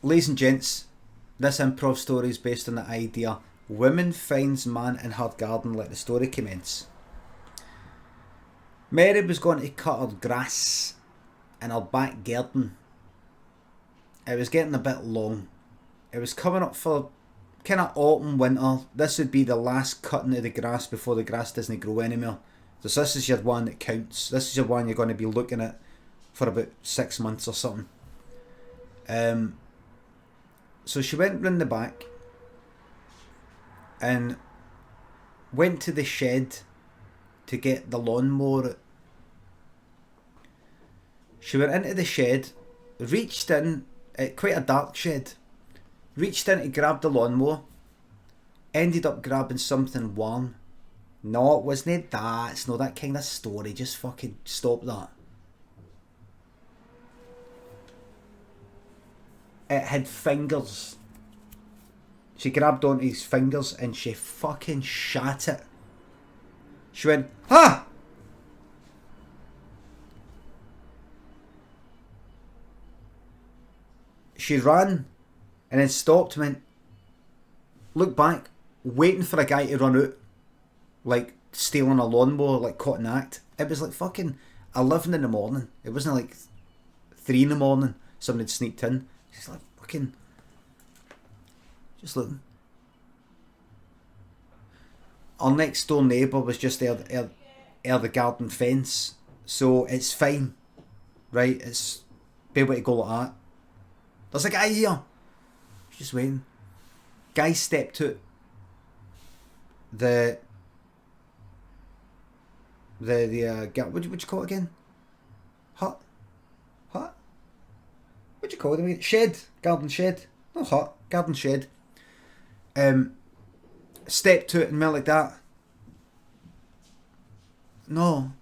Ladies and gents, this improv story is based on the idea woman finds man in her garden, let the story commence. Mary was going to cut her grass in her back garden. It was getting a bit long. It was coming up for kind of autumn, winter. This would be the last cutting of the grass before the grass doesn't grow anymore. So this is your one that counts. This is your one you're going to be looking at for about 6 months or something. So she went round the back and went to the shed to get the lawnmower. She went into the shed, reached in, quite a dark shed, reached in to grab the lawnmower, ended up grabbing something warm. No, it wasn't that. It's not that kind of story. Just fucking stop that. It had fingers. She grabbed onto his fingers and she fucking shat it. She went, ha! She ran and then stopped and went, looked back, waiting for a guy to run out, like stealing a lawnmower, like caught an act. It was like fucking 11 in the morning. It wasn't like 3 in the morning. Somebody had sneaked in. She's like fucking just looking. Our next door neighbour was just there the garden fence, so it's fine, right? It's be able to go like that. There's a guy here. She's just waiting. Guy stepped out. What do you call it again? Hut? What do you call it again? Shed. Garden shed. No hut. Garden shed. Stepped to it and went like that. No.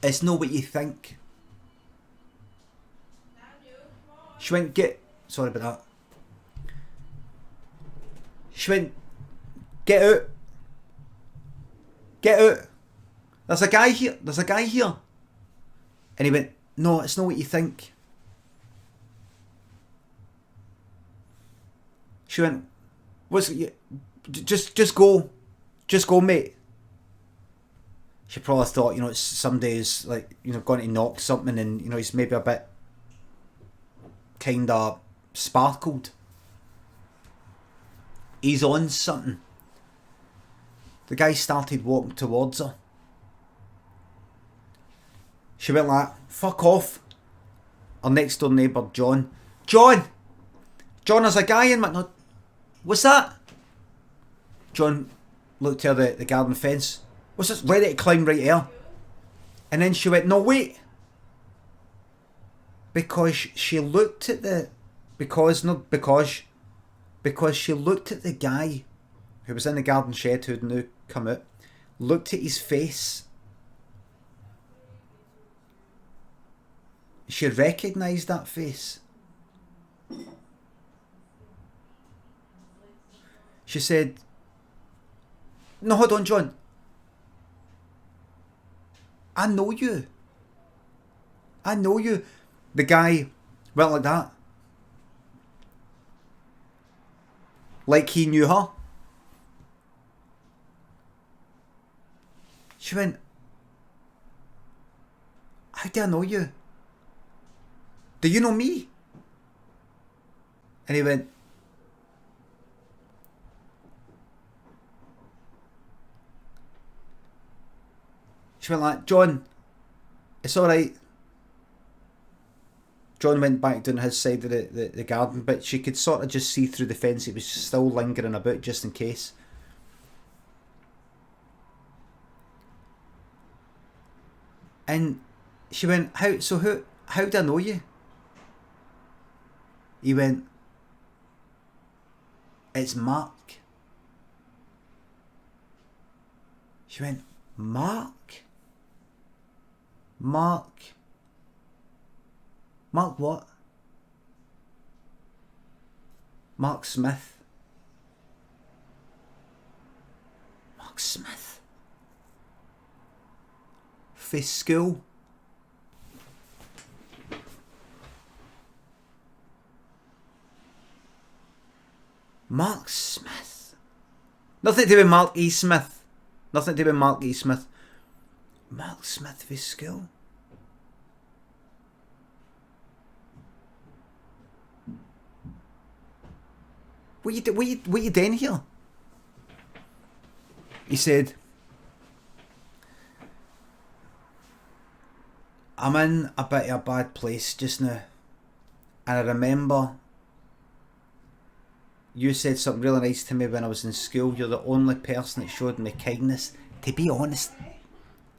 It's not what you think. She went, sorry about that. She went, get out. There's a guy here. And he went, no, it's not what you think. She went, what's it? Just go, mate. She probably thought, it's somebody who's like, going to knock something and, he's maybe a bit kind of sparkled. He's on something. The guy started walking towards her. She went like, fuck off. Our next door neighbour, John, there's a guy in my... What's that? John looked at the garden fence. What's this? Ready to climb right here. And then she went, no, wait. Because she looked at the... Because she looked at the guy who was in the garden shed who had now come out. Looked at his face. She recognised that face. She said, no, hold on, John. I know you. The guy went like that. Like he knew her. She went, how do I know you? Do you know me? And he went, she went like, John, it's alright. John went back down his side of the garden, but she could sort of just see through the fence. It was still lingering about just in case. And she went, how do I know you? He went, it's Mark. She went, Mark what? Mark Smith. For school. Mark Smith. Nothing to do with Mark E. Smith. Nothing to do with Mark E. Smith. Mark Smith for school. What you doing here? He said, I'm in a bit of a bad place just now. And I remember you said something really nice to me when I was in school. You're the only person that showed me kindness. To be honest,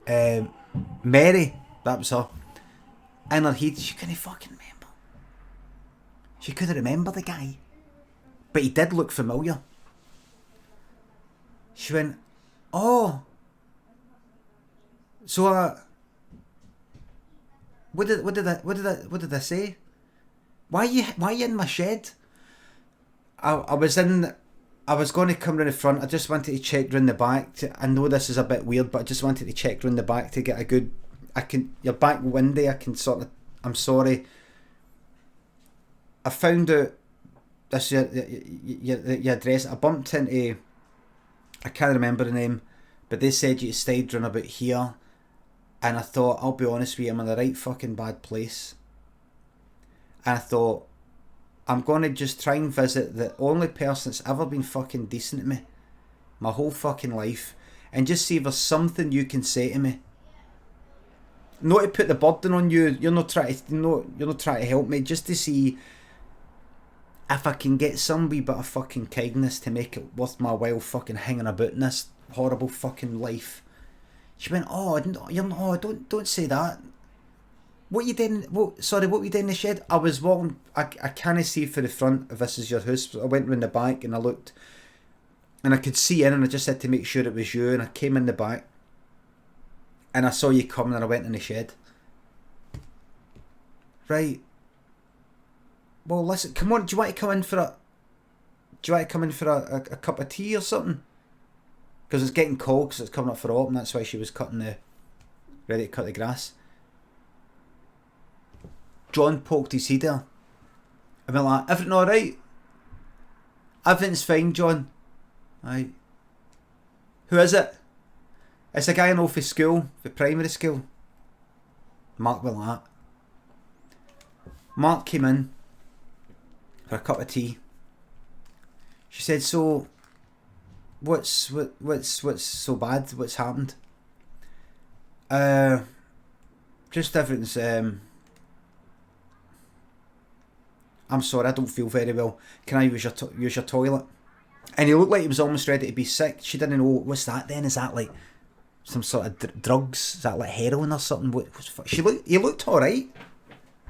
Mary, that was her. In her head, she couldn't fucking remember. She couldn't remember the guy. But he did look familiar. She went, oh. So, what did I say? Why are you in my shed? I was going to come round the front. I just wanted to check round the back. I know this is a bit weird, but I just wanted to check round the back to get a good. You're back windy. I can sort of. I'm sorry. I found out this your address. I bumped into. I can't remember the name, but they said you stayed round about here, and I thought, I'll be honest with you, I'm in the right fucking bad place. And I thought, I'm going to just try and visit the only person that's ever been fucking decent to me my whole fucking life, and just see if there's something you can say to me. Not to put the burden on you. You're not trying to help me. Just to see if I can get some wee bit of fucking kindness to make it worth my while fucking hanging about in this horrible fucking life. She went, don't say that. What you doing? What were you doing in the shed? I was walking. I can't see for the front if this is your house. I went round the back and I looked, and I could see in, and I just had to make sure it was you. And I came in the back, and I saw you coming, and I went in the shed. Right. Well, listen. Come on. Do you want to come in for a cup of tea or something? Because it's getting cold. Because it's coming up for autumn. That's why she was ready to cut the grass. John poked his head there. I went like, everything alright? Everything's fine, John. Aye. Who is it? It's a guy I know for school, for primary school. Mark went like that. Mark came in for a cup of tea. She said, so, what's so bad? What's happened? Just everything's, I'm sorry, I don't feel very well. Can I use your toilet? And he looked like he was almost ready to be sick. She didn't know, what's that then? Is that like some sort of drugs? Is that like heroin or something? He looked alright.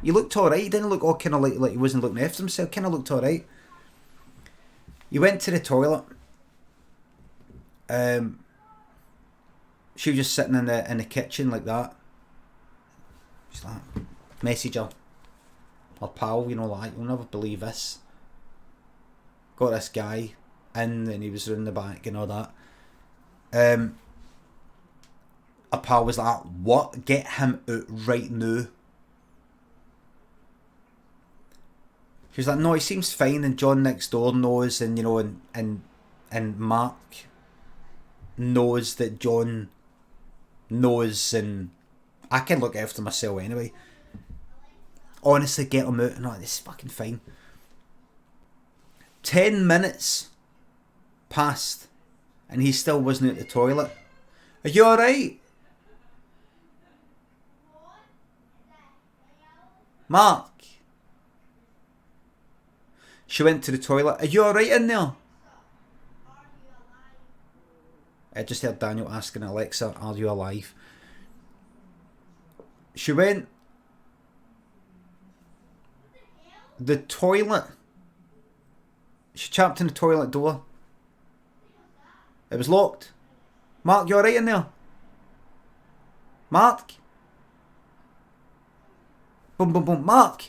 He looked alright. He didn't look all kind of like he wasn't looking after himself. Kind of looked alright. He went to the toilet. She was just sitting in the kitchen like that. She's like, message her. Her pal, like, you'll never believe this. Got this guy in, and he was in the back and all that. A pal was like, what? Get him out right now. She was like, no, he seems fine, and John next door knows, and and Mark knows that John knows, and I can look after myself anyway. Honestly, get him out. No, this is fucking fine. 10 minutes passed, and he still wasn't at the toilet. Are you alright? Mark? She went to the toilet. Are you alright in there? I just heard Daniel asking Alexa, are you alive? She went. The toilet. She chapped in the toilet door. It was locked. Mark, you alright in there? Mark? Boom, boom, boom. Mark!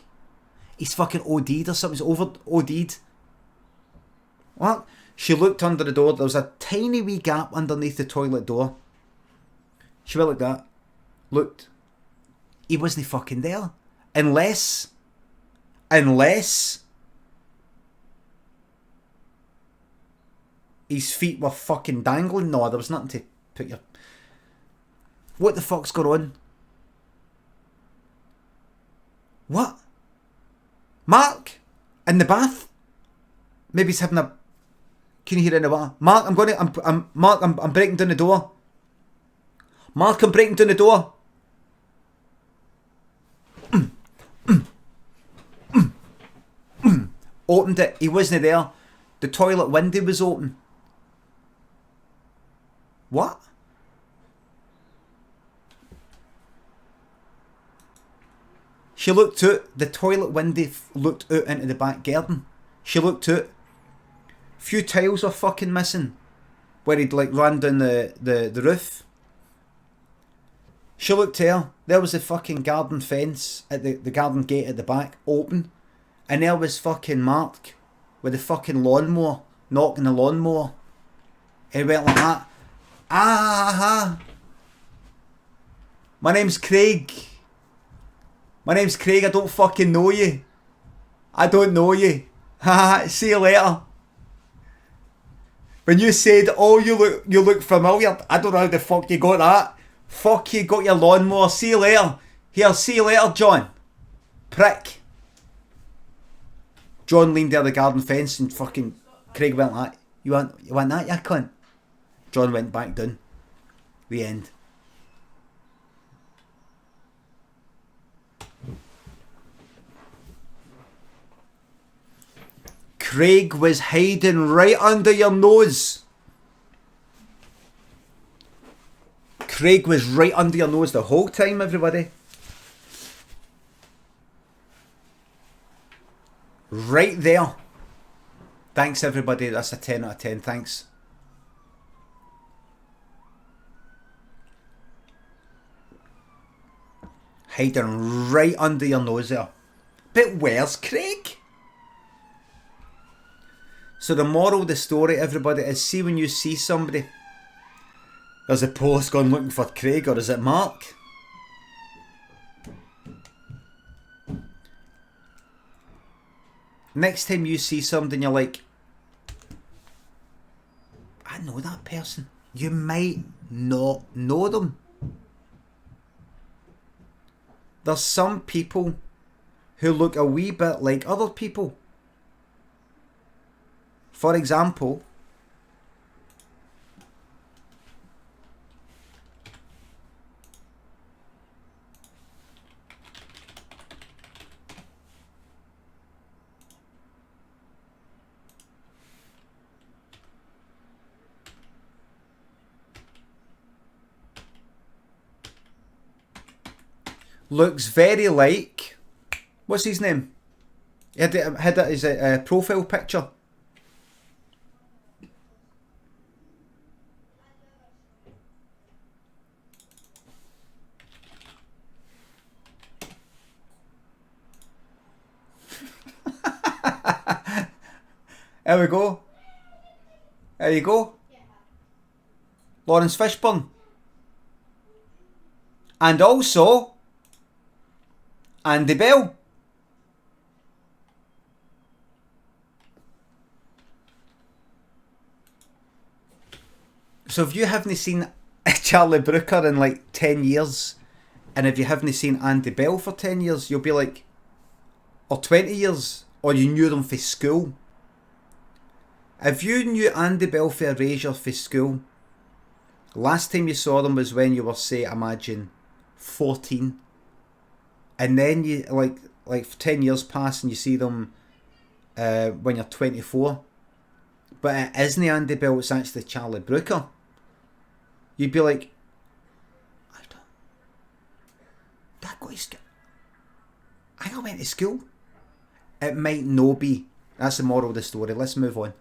He's fucking OD'd or something. He's over OD'd. What? She looked under the door. There was a tiny wee gap underneath the toilet door. She went like that. Looked. He wasn't fucking there. Unless his feet were fucking dangling. No, there was nothing to put your... What the fuck's going on? What? Mark? In the bath? Maybe he's having a... Can you hear it in the water? Mark, I'm breaking down the door. Mark, I'm breaking down the door. Opened it. He wasn't there. The toilet window was open. What? She looked out. The toilet window looked out into the back garden. She looked out. Few tiles were fucking missing. Where he'd like ran down the roof. She looked there. There was the fucking garden fence at the garden gate at the back open. And there was fucking Mark with the fucking lawnmower, knocking the lawnmower. He went like that. Ah. My name's Craig. I don't fucking know you. I don't know you. Haha, see you later. When you said, oh, you look familiar, I don't know how the fuck you got that. Fuck you, got your lawnmower. See you later. Here, see you later, John. Prick. John leaned there the garden fence and fucking Craig went like, you want that, you cunt? John went back down. The end. Craig was hiding right under your nose. Craig was right under your nose the whole time, everybody. Right there. Thanks, everybody. That's a 10 out of 10. Thanks. Hiding right under your nose there. But where's Craig? So the moral of the story, everybody, is see when you see somebody, there's a post going looking for Craig, or is it Mark? Next time you see somebody and you're like, I know that person. You might not know them. There's some people who look a wee bit like other people. For example, looks very like, what's his name? He had it as a profile picture. There we go. There you go. Lawrence Fishburne. And also Andy Bell. So if you haven't seen Charlie Brooker in like 10 years, and if you haven't seen Andy Bell for 10 years, you'll be like, or 20 years, or you knew them for school. If you knew Andy Bell for Erasure for school, last time you saw them was when you were, say, imagine 14, and then you like 10 years pass and you see them when you're 24, but it isn't Andy Bell, it's actually Charlie Brooker. You'd be like, that guy, I went to school. It might no be. That's the moral of the story. Let's move on.